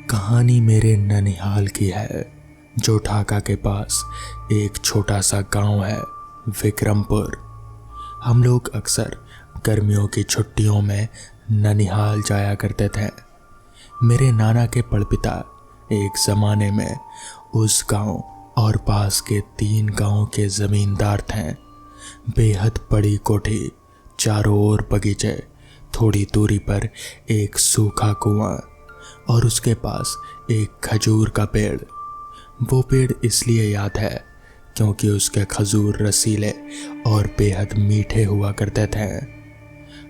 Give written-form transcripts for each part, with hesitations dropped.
कहानी मेरे ननिहाल की है, जो ढाका के पास एक छोटा सा गांव है, विक्रमपुर। हम लोग अक्सर गर्मियों की छुट्टियों में ननिहाल जाया करते थे। मेरे नाना के पड़पिता एक ज़माने में उस गांव और पास के 3 गांवों के ज़मींदार थे। बेहद बड़ी कोठी, चारों ओर बगीचे, थोड़ी दूरी पर एक सूखा कुआं और उसके पास एक खजूर का पेड़। वो पेड़ इसलिए याद है क्योंकि उसके खजूर रसीले और बेहद मीठे हुआ करते थे।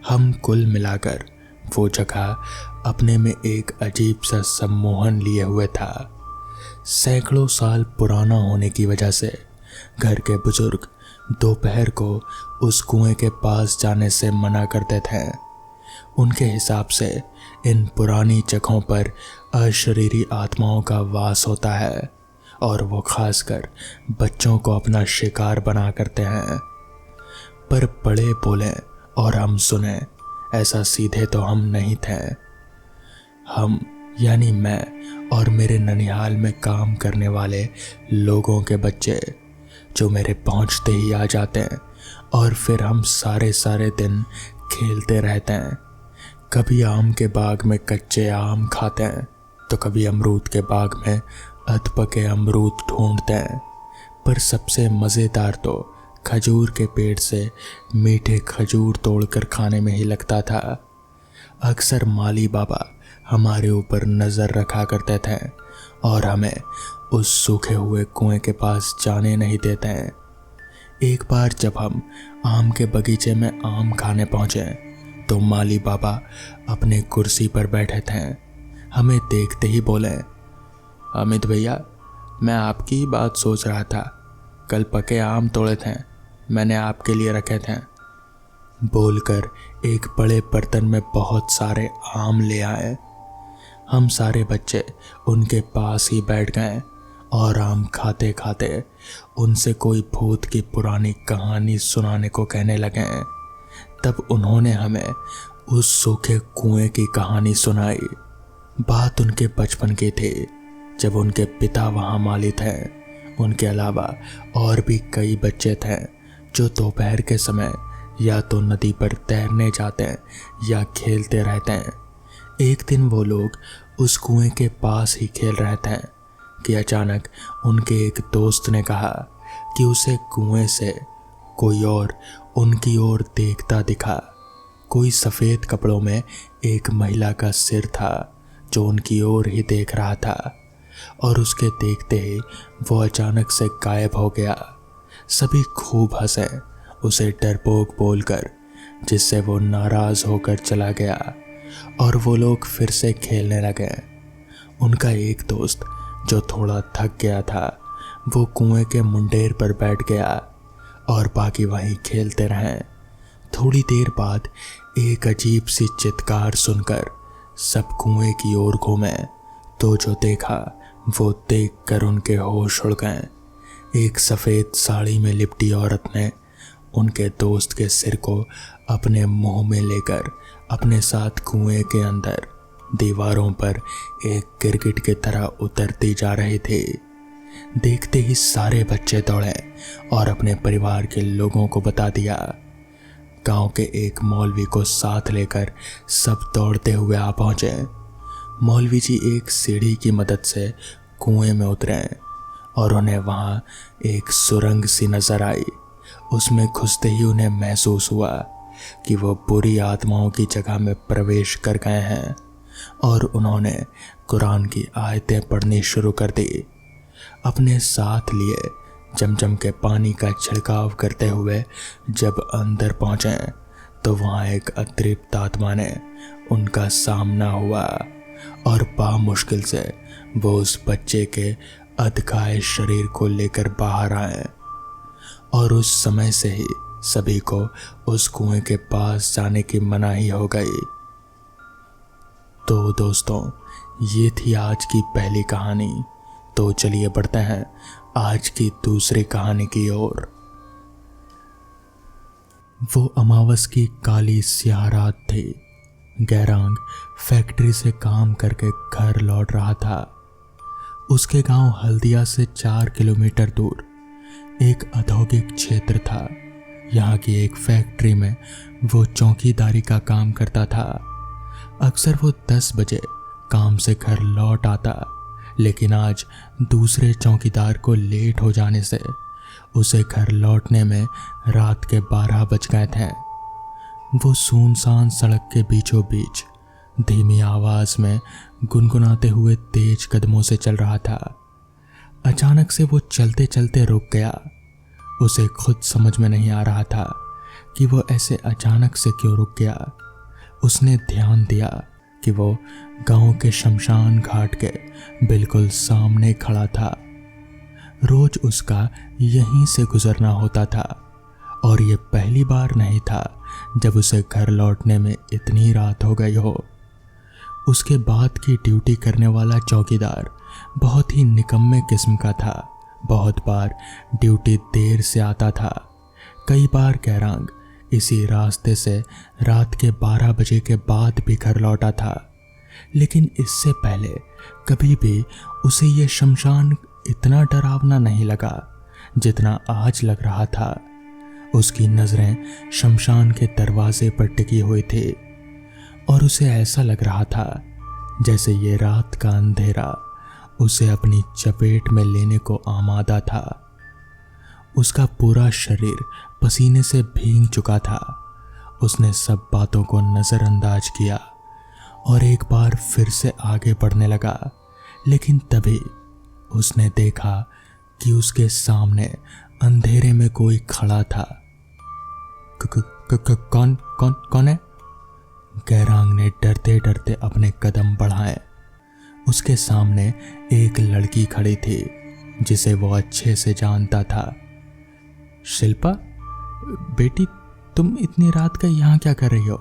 हम कुल मिलाकर वो जगह अपने में एक अजीब सा सम्मोहन लिए हुए था। सैकड़ों साल पुराना होने की वजह से घर के बुजुर्ग दोपहर को उस कुएं के पास जाने से मना करते थे। उनके हिसाब से इन पुरानी जगहों पर अशरीरी आत्माओं का वास होता है और वो खासकर बच्चों को अपना शिकार बना करते हैं। पर बड़े बोले और हम सुने, ऐसा सीधे तो हम नहीं थे। हम यानी मैं और मेरे ननिहाल में काम करने वाले लोगों के बच्चे, जो मेरे पहुंचते ही आ जाते हैं और फिर हम सारे दिन खेलते रहते हैं। कभी आम के बाग में कच्चे आम खाते हैं तो कभी अमरूद के बाग में अधपके अमरूद ढूंढते हैं। पर सबसे मज़ेदार तो खजूर के पेड़ से मीठे खजूर तोड़कर खाने में ही लगता था। अक्सर माली बाबा हमारे ऊपर नज़र रखा करते थे और हमें उस सूखे हुए कुएं के पास जाने नहीं देते हैं। एक बार जब हम आम के बगीचे में आम खाने पहुँचे तो माली बाबा अपने कुर्सी पर बैठे थे। हमें देखते ही बोले, अमित भैया, मैं आपकी ही बात सोच रहा था। कल पके आम तोड़े थे, मैंने आपके लिए रखे थे। बोलकर एक बड़े बर्तन में बहुत सारे आम ले आए। हम सारे बच्चे उनके पास ही बैठ गए और आम खाते खाते उनसे कोई भूत की पुरानी कहानी सुनाने को कहने लगे। तब उन्होंने हमें उस सूखे कुएं की कहानी सुनाई। बात उनके बचपन की थी, जब उनके पिता वहाँ माली थे। उनके अलावा और भी कई बच्चे थे जो दोपहर के समय या तो नदी पर तैरने जाते हैं या खेलते रहते हैं। एक दिन वो लोग उस कुएं के पास ही खेल रहे थे कि अचानक उनके एक दोस्त ने कहा कि उसे कुएं से कोई और उनकी ओर देखता दिखा। कोई सफ़ेद कपड़ों में एक महिला का सिर था जो उनकी ओर ही देख रहा था और उसके देखते ही वो अचानक से गायब हो गया। सभी खूब हंसे, उसे डरपोक बोलकर, जिससे वो नाराज़ होकर चला गया और वो लोग फिर से खेलने लगे। उनका एक दोस्त जो थोड़ा थक गया था, वो कुएं के मुंडेर पर बैठ गया और बाकी वहीं खेलते रहे। थोड़ी देर बाद एक अजीब सी चित्कार सुनकर सब कुएं की ओर घूमे तो जो देखा वो देखकर उनके होश उड़ गए। एक सफ़ेद साड़ी में लिपटी औरत ने उनके दोस्त के सिर को अपने मुंह में लेकर अपने साथ कुएं के अंदर दीवारों पर एक गिरगिट की तरह उतरती जा रही थी। देखते ही सारे बच्चे दौड़े और अपने परिवार के लोगों को बता दिया। गांव के एक मौलवी को साथ लेकर सब दौड़ते हुए आ पहुंचे। मौलवी जी एक सीढ़ी की मदद से कुएं में उतरे और उन्हें वहां एक सुरंग सी नजर आई। उसमें घुसते ही उन्हें महसूस हुआ कि वो बुरी आत्माओं की जगह में प्रवेश कर गए हैं और उन्होंने कुरान की आयतें पढ़नी शुरू कर दी। अपने साथ लिए जमजम के पानी का छिड़काव करते हुए जब अंदर पहुंचे तो वहां एक अतृप्त आत्मा ने उनका सामना हुआ और बामुश्किल से वो उस बच्चे के अधखाए शरीर को लेकर बाहर आए और उस समय से ही सभी को उस कुएं के पास जाने की मनाही हो गई। तो दोस्तों, ये थी आज की पहली कहानी। तो चलिए बढ़ते हैं आज की दूसरी कहानी की ओर। वो अमावस की काली स्याह रात थी। गैरांग फैक्ट्री से काम करके घर लौट रहा था। उसके गांव हल्दिया से 4 किलोमीटर दूर एक औद्योगिक क्षेत्र था। यहाँ की एक फैक्ट्री में वो चौकीदारी का काम करता था। अक्सर वो 10 बजे काम से घर लौट आता, लेकिन आज दूसरे चौकीदार को लेट हो जाने से उसे घर लौटने में रात के 12 बज गए थे। वो सुनसान सड़क के बीचों बीच धीमी आवाज में गुनगुनाते हुए तेज कदमों से चल रहा था। अचानक से वो चलते चलते रुक गया। उसे खुद समझ में नहीं आ रहा था कि वो ऐसे अचानक से क्यों रुक गया। उसने ध्यान दिया कि वो गांव के शमशान घाट के बिल्कुल सामने खड़ा था। रोज उसका यहीं से गुजरना होता था और ये पहली बार नहीं था जब उसे घर लौटने में इतनी रात हो गई हो। उसके बाद की ड्यूटी करने वाला चौकीदार बहुत ही निकम्मे किस्म का था। बहुत बार ड्यूटी देर से आता था। कई बार गैरांग इसी रास्ते से रात के 12 बजे के बाद भी घर लौटा था, लेकिन इससे पहले कभी भी उसे ये शमशान इतना डरावना नहीं लगा जितना आज लग रहा था। उसकी नजरें शमशान के दरवाजे पर टिकी हुई थी और उसे ऐसा लग रहा था जैसे ये रात का अंधेरा उसे अपनी चपेट में लेने को आमादा था। उसका पूरा शरीर पसीने से भीग चुका था। उसने सब बातों को नजरअंदाज किया और एक बार फिर से आगे बढ़ने लगा, लेकिन तभी उसने देखा कि उसके सामने अंधेरे में कोई खड़ा था। कौन कौन कौन है? गैरांग ने डरते डरते अपने कदम बढ़ाए। उसके सामने एक लड़की खड़ी थी जिसे वो अच्छे से जानता था। शिल्पा, बेटी, तुम इतनी रात का यहाँ क्या कर रही हो?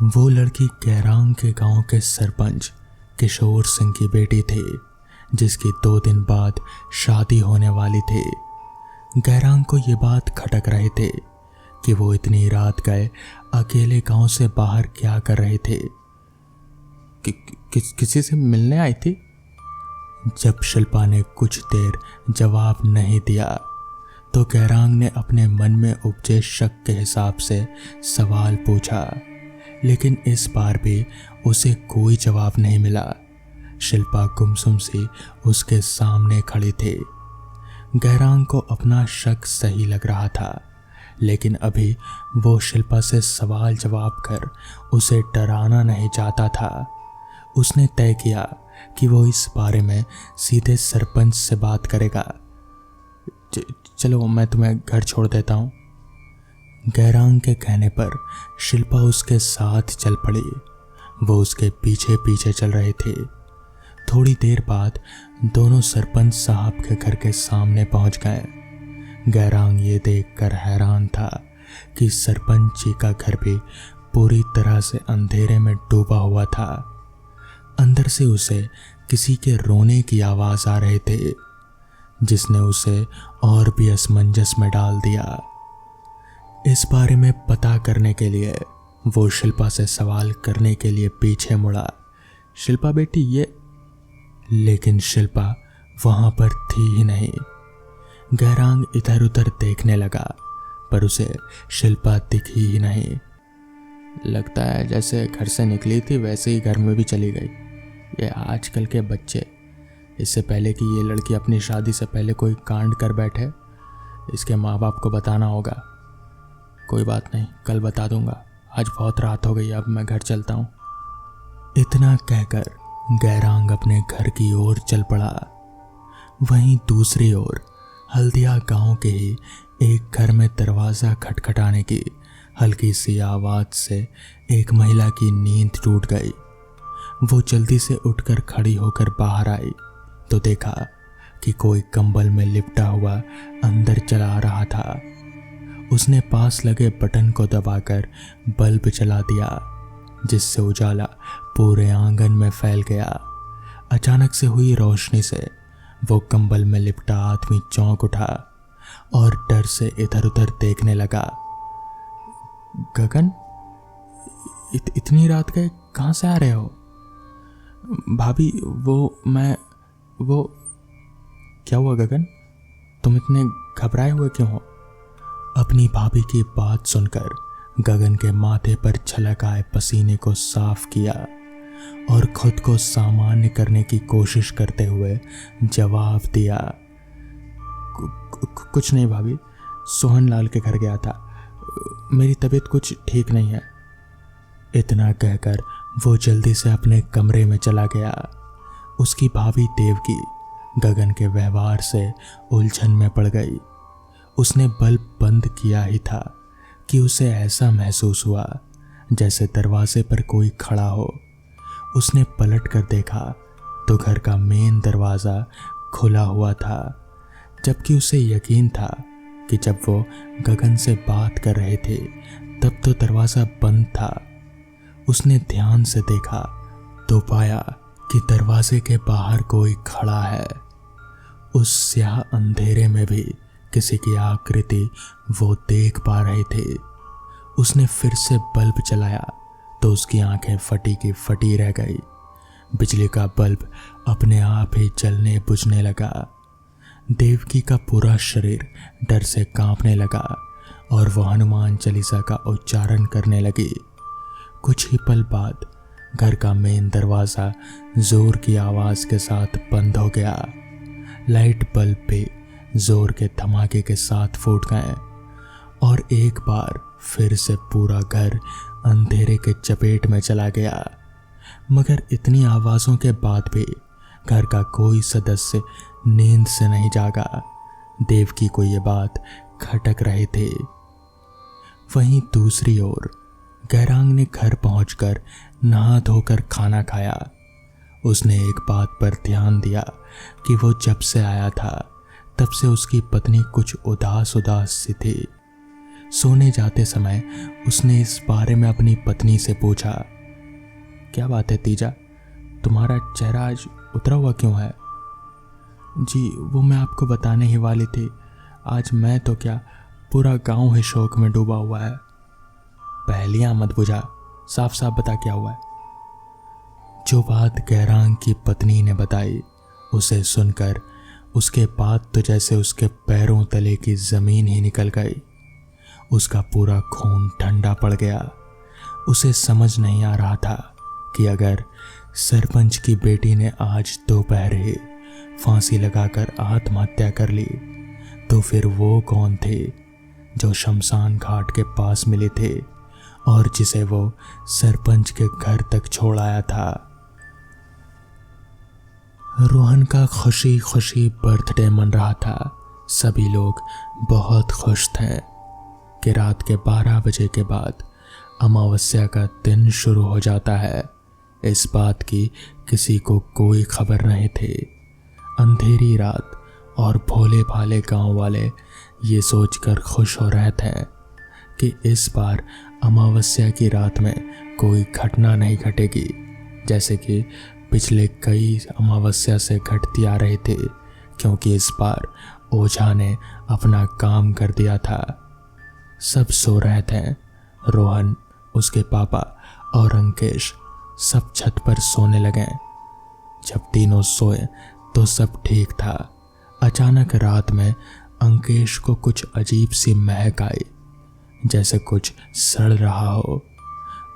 वो लड़की गैरांग के गांव के सरपंच किशोर सिंह की बेटी थी, जिसकी 2 दिन बाद शादी होने वाली थी। गैरांग को ये बात खटक रहे थे कि वो इतनी रात गए अकेले गांव से बाहर क्या कर रहे थे। किसी से मिलने आई थी? जब शिल्पा ने कुछ देर जवाब नहीं दिया तो गैरांग ने अपने मन में उपजे शक के हिसाब से सवाल पूछा, लेकिन इस बार भी उसे कोई जवाब नहीं मिला। शिल्पा गुमसुम सी उसके सामने खड़ी थी। गैरांग को अपना शक सही लग रहा था, लेकिन अभी वो शिल्पा से सवाल जवाब कर उसे डराना नहीं चाहता था। उसने तय किया कि वो इस बारे में सीधे सरपंच से बात करेगा। चलो, मैं तुम्हें घर छोड़ देता हूँ। गैरांग के कहने पर शिल्पा उसके साथ चल पड़ी। वो उसके पीछे पीछे चल रहे थे। थोड़ी देर बाद दोनों सरपंच साहब के घर के सामने पहुंच गए। गैरांग ये देखकर हैरान था कि सरपंच जी का घर भी पूरी तरह से अंधेरे में डूबा हुआ था। अंदर से उसे किसी के रोने की आवाज आ रहे थे, जिसने उसे और भी असमंजस में डाल दिया। इस बारे में पता करने के लिए वो शिल्पा से सवाल करने के लिए पीछे मुड़ा। शिल्पा बेटी, ये... लेकिन शिल्पा वहां पर थी ही नहीं। गैरांग इधर उधर देखने लगा, पर उसे शिल्पा दिखी ही नहीं। लगता है जैसे घर से निकली थी वैसे ही घर में भी चली गई। ये आजकल के बच्चे, इससे पहले कि ये लड़की अपनी शादी से पहले कोई कांड कर बैठे, इसके माँ बाप को बताना होगा। कोई बात नहीं, कल बता दूंगा। आज बहुत रात हो गई, अब मैं घर चलता हूँ। इतना कहकर गैरांग अपने घर की ओर चल पड़ा। वहीं दूसरी ओर हल्दिया गांव के ही एक घर में दरवाज़ा खटखटाने की हल्की सी आवाज़ से एक महिला की नींद टूट गई। वो जल्दी से उठकर खड़ी होकर बाहर आई तो देखा कि कोई कंबल में लिपटा हुआ अंदर चला रहा था। उसने पास लगे बटन को दबाकर बल्ब जला दिया, जिससे उजाला पूरे आंगन में फैल गया। अचानक से हुई रोशनी से वो कंबल में लिपटा आदमी चौंक उठा और डर से इधर उधर देखने लगा। गगन, इतनी रात के कहाँ से आ रहे हो? भाभी वो क्या हुआ गगन, तुम इतने घबराए हुए क्यों हो? अपनी भाभी की बात सुनकर गगन के माथे पर छलक आए पसीने को साफ किया और खुद को सामान्य करने की कोशिश करते हुए जवाब दिया, कुछ नहीं भाभी, सोहन लाल के घर गया था, मेरी तबीयत कुछ ठीक नहीं है। इतना कहकर वो जल्दी से अपने कमरे में चला गया। उसकी भाभी देवकी गगन के व्यवहार से उलझन में पड़ गई। उसने बल्ब बंद किया ही था कि उसे ऐसा महसूस हुआ जैसे दरवाजे पर कोई खड़ा हो। उसने पलट कर देखा तो घर का मेन दरवाज़ा खुला हुआ था, जबकि उसे यकीन था कि जब वो गगन से बात कर रहे थे तब तो दरवाज़ा बंद था। उसने ध्यान से देखा तो पाया कि दरवाजे के बाहर कोई खड़ा है। उस स्याह अंधेरे में भी किसी की आकृति वो देख पा रहे थे। उसने फिर से बल्ब जलाया तो उसकी आंखें फटी की फटी रह गई। बिजली का बल्ब अपने आप ही जलने बुझने लगा। देवकी का पूरा शरीर डर से कांपने लगा और वह हनुमान चालीसा का उच्चारण करने लगी। कुछ ही पल बाद घर का मेन दरवाज़ा जोर की आवाज़ के साथ बंद हो गया। लाइट बल्ब भी जोर के धमाके के साथ फूट गए और एक बार फिर से पूरा घर अंधेरे के चपेट में चला गया। मगर इतनी आवाज़ों के बाद भी घर का कोई सदस्य नींद से नहीं जागा। देवकी को ये बात खटक रहे थे। वहीं दूसरी ओर गैरांग ने घर पहुंचकर नहा धोकर खाना खाया। उसने एक बात पर ध्यान दिया कि वो जब से आया था तब से उसकी पत्नी कुछ उदास सी थी। सोने जाते समय उसने इस बारे में अपनी पत्नी से पूछा, क्या बात है तीजा, तुम्हारा चेहरा आज उतरा हुआ क्यों है? जी वो मैं आपको बताने ही वाली थी, आज मैं तो क्या पूरा गांव ही शोक में डूबा हुआ है। पहलियां मत बुझा, साफ साफ बता क्या हुआ है। जो बात गैरांग की पत्नी ने बताई उसे सुनकर उसके बाद तो जैसे उसके पैरों तले की जमीन ही निकल गई। उसका पूरा खून ठंडा पड़ गया। उसे समझ नहीं आ रहा था कि अगर सरपंच की बेटी ने आज दोपहर ही फांसी लगाकर आत्महत्या कर ली तो फिर वो कौन थे जो शमशान घाट के पास मिले थे और जिसे वो सरपंच के घर तक छोड़ आया था। रोहन का खुशी खुशी बर्थडे मन रहा था। सभी लोग बहुत खुश थे कि रात के 12 बजे के बाद अमावस्या का दिन शुरू हो जाता है। इस बात की किसी को कोई खबर नहीं थी। अंधेरी रात और भोले भाले गांव वाले ये सोचकर खुश हो रहे थे कि इस बार अमावस्या की रात में कोई घटना नहीं घटेगी, जैसे कि पिछले कई अमावस्या से घटती आ रही थी, क्योंकि इस बार ओझा ने अपना काम कर दिया था। सब सो रहे थे। रोहन, उसके पापा और अंकेश सब छत पर सोने लगे। जब तीनों सोए तो सब ठीक था। अचानक रात में अंकेश को कुछ अजीब सी महक आई, जैसे कुछ सड़ रहा हो।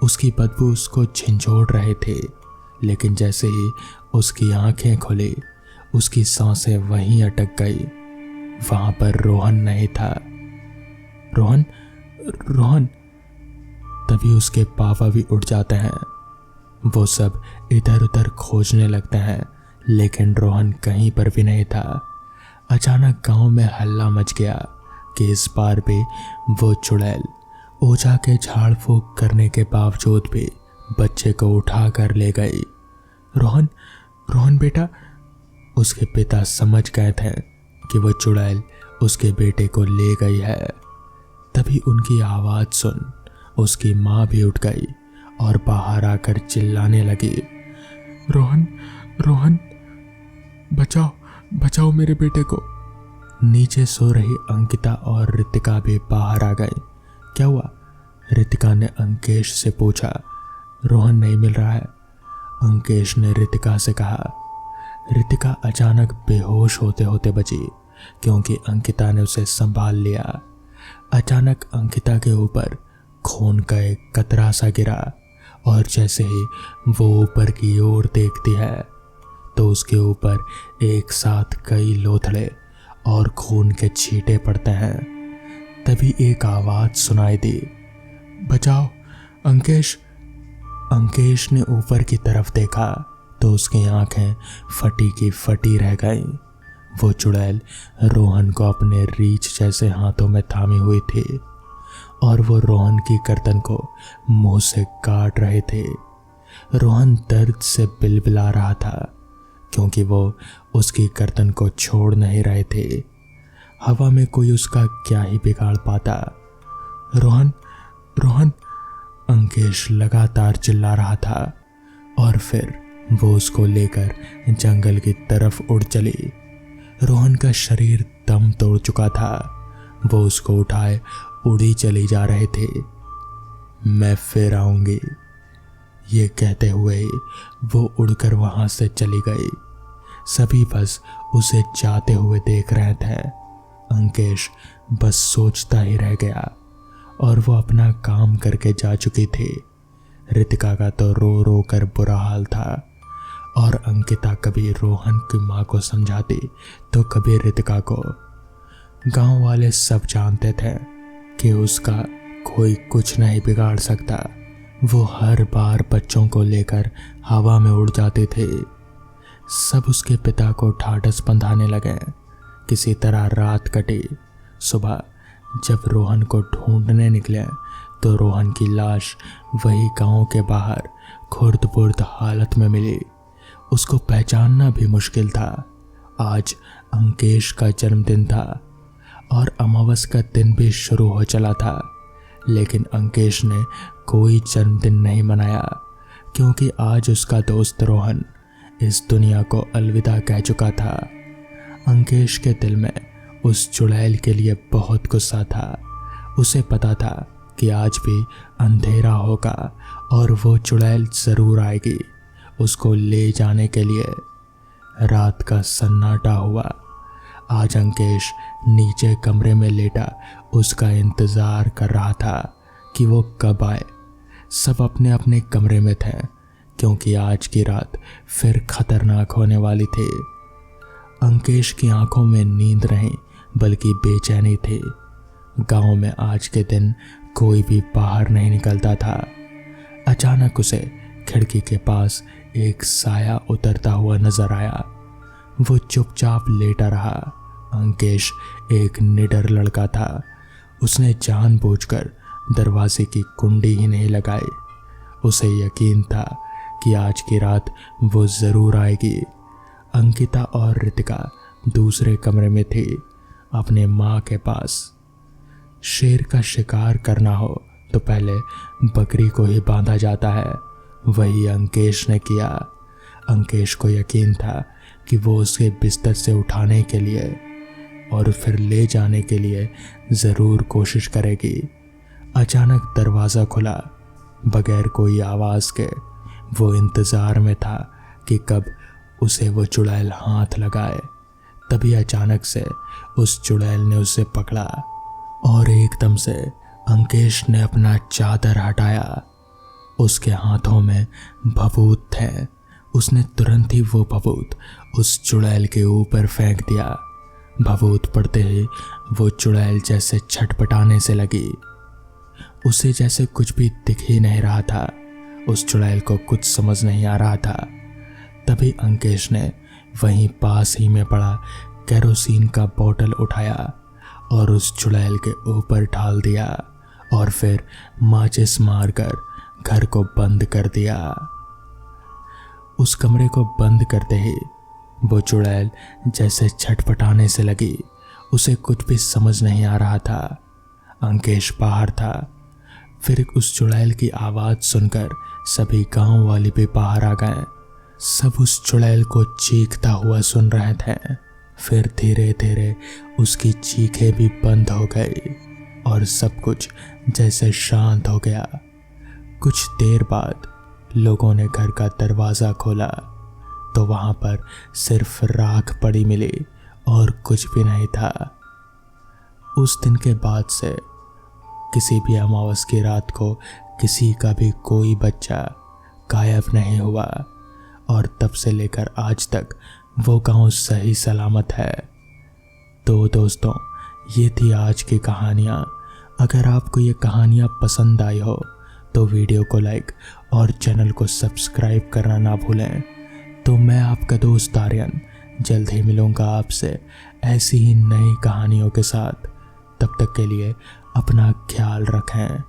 उसकी बदबू उसको झंझोड़ रहे थे, लेकिन जैसे ही उसकी आंखें खुली उसकी सांसें वहीं अटक गई। वहां पर रोहन नहीं था। रोहन रोहन तभी उसके पापा भी उठ जाते हैं। वो सब इधर उधर खोजने लगते हैं, लेकिन रोहन कहीं पर भी नहीं था। अचानक गांव में हल्ला मच गया कि इस बार भी वो चुड़ैल ओझा के झाड़ फूंक करने के बावजूद भी बच्चे को उठा कर ले गई। रोहन रोहन बेटा, उसके पिता समझ गए थे कि वो चुड़ैल उसके बेटे को ले गई है। तभी उनकी आवाज़ सुन उसकी माँ भी उठ गई और बाहर आकर चिल्लाने लगी, रोहन रोहन बचाओ बचाओ मेरे बेटे को। नीचे सो रही अंकिता और रितिका भी बाहर आ गई। क्या हुआ? रितिका ने अंकेश से पूछा। रोहन नहीं मिल रहा है, अंकेश ने रितिका से कहा। रितिका अचानक बेहोश होते होते बची क्योंकि अंकिता ने उसे संभाल लिया। अचानक अंकिता के ऊपर खून का एक कतरा सा गिरा और जैसे ही वो ऊपर की ओर देखती है तो उसके ऊपर एक साथ कई लोथड़े और खून के छींटे पड़ते हैं। तभी एक आवाज सुनाई दी, बचाओ अंकेश। अंकेश ने ऊपर की तरफ देखा तो उसकी आंखें फटी की फटी रह गईं। वो चुड़ैल रोहन को अपने रीछ जैसे हाथों में थामी हुई थी और वो रोहन की गर्दन को मुंह से काट रहे थे। रोहन दर्द से बिलबिला रहा था क्योंकि वो उसकी गर्दन को छोड़ नहीं रहे थे। हवा में कोई उसका क्या ही बिगाड़ पाता। रोहन रोहन, अंकेश लगातार चिल्ला रहा था और फिर वो उसको लेकर जंगल की तरफ उड़ चली। रोहन का शरीर दम तोड़ चुका था। वो उसको उठाए उड़ी चली जा रहे थे। मैं फिर आऊंगी, ये कहते हुए ही वो उड़कर वहां से चली गई। सभी बस उसे जाते हुए देख रहे थे। अंकेश बस सोचता ही रह गया और वो अपना काम करके जा चुकी थी। रितिका का तो रो रो कर बुरा हाल था और अंकिता कभी रोहन की माँ को समझाती तो कभी रितिका को। गांव वाले सब जानते थे कि उसका कोई कुछ नहीं बिगाड़ सकता। वो हर बार बच्चों को लेकर हवा में उड़ जाते थे। सब उसके पिता को ढाढ़स बंधाने लगे। किसी तरह रात कटी। सुबह जब रोहन को ढूंढने निकले तो रोहन की लाश वही गांव के बाहर खुर्द-बुर्द हालत में मिली। उसको पहचानना भी मुश्किल था। आज अंकेश का जन्मदिन था और अमावस का दिन भी शुरू हो चला था, लेकिन अंकेश ने कोई जन्मदिन नहीं मनाया क्योंकि आज उसका दोस्त रोहन इस दुनिया को अलविदा कह चुका था। अंकेश के दिल में उस चुड़ैल के लिए बहुत गुस्सा था। उसे पता था कि आज भी अंधेरा होगा और वो चुड़ैल जरूर आएगी उसको ले जाने के लिए। रात का सन्नाटा हुआ। आज अंकेश नीचे कमरे में लेटा उसका इंतजार कर रहा था कि वो कब आए। सब अपने अपने कमरे में थे क्योंकि आज की रात फिर खतरनाक होने वाली थी। अंकेश की आंखों में नींद नहीं बल्कि बेचैनी थी। गांव में आज के दिन कोई भी बाहर नहीं निकलता था। अचानक उसे खिड़की के पास एक साया उतरता हुआ नजर आया। वो चुपचाप लेटा रहा। अंकेश एक निडर लड़का था। उसने जानबूझकर दरवाजे की कुंडी ही नहीं लगाई। उसे यकीन था कि आज की रात वो जरूर आएगी। अंकिता और रितिका दूसरे कमरे में थी, अपने माँ के पास। शेर का शिकार करना हो तो पहले बकरी को ही बांधा जाता है। वही अंकेश ने किया। अंकेश को यकीन था कि वो उसे बिस्तर से उठाने के लिए और फिर ले जाने के लिए ज़रूर कोशिश करेगी। अचानक दरवाज़ा खुला। बगैर कोई आवाज़ के वो इंतज़ार में था कि कब उसे वो चुड़ैल हाथ लगाए। तभी अचानक से उस चुड़ैल ने उसे पकड़ा और एकदम से अंकेश ने अपना चादर हटाया। उसके हाथों में भभूत थे। उसने तुरंत ही वो भभूत उस चुड़ैल के ऊपर फेंक दिया। भभूत पड़ते ही वो चुड़ैल जैसे छटपटाने से लगी। उसे जैसे कुछ भी दिख ही नहीं रहा था। उस चुड़ैल को कुछ समझ नहीं आ रहा था। तभी अंकेश ने वहीं पास ही में पड़ा केरोसिन का बोतल उठाया और उस चुड़ैल के ऊपर डाल दिया और फिर माचिस मारकर घर को बंद कर दिया। उस कमरे को बंद करते ही वो चुड़ैल जैसे छटपटाने से लगी। उसे कुछ भी समझ नहीं आ रहा था। अंकेश बाहर था। फिर उस चुड़ैल की आवाज़ सुनकर सभी गांव वाले भी बाहर आ गए। सब उस चुड़ैल को चीखता हुआ सुन रहे थे। फिर धीरे धीरे उसकी चीखें भी बंद हो गई और सब कुछ जैसे शांत हो गया। कुछ देर बाद लोगों ने घर का दरवाज़ा खोला तो वहाँ पर सिर्फ राख पड़ी मिली और कुछ भी नहीं था। उस दिन के बाद से किसी भी अमावस की रात को किसी का भी कोई बच्चा गायब नहीं हुआ और तब से लेकर आज तक वो गांव सही सलामत है। तो दोस्तों, ये थी आज की कहानियाँ। अगर आपको ये कहानियाँ पसंद आई हो तो वीडियो को लाइक और चैनल को सब्सक्राइब करना ना भूलें। तो मैं आपका दोस्त आर्यन जल्द ही मिलूँगा आपसे ऐसी ही नई कहानियों के साथ। तब तक के लिए अपना ख्याल रखें।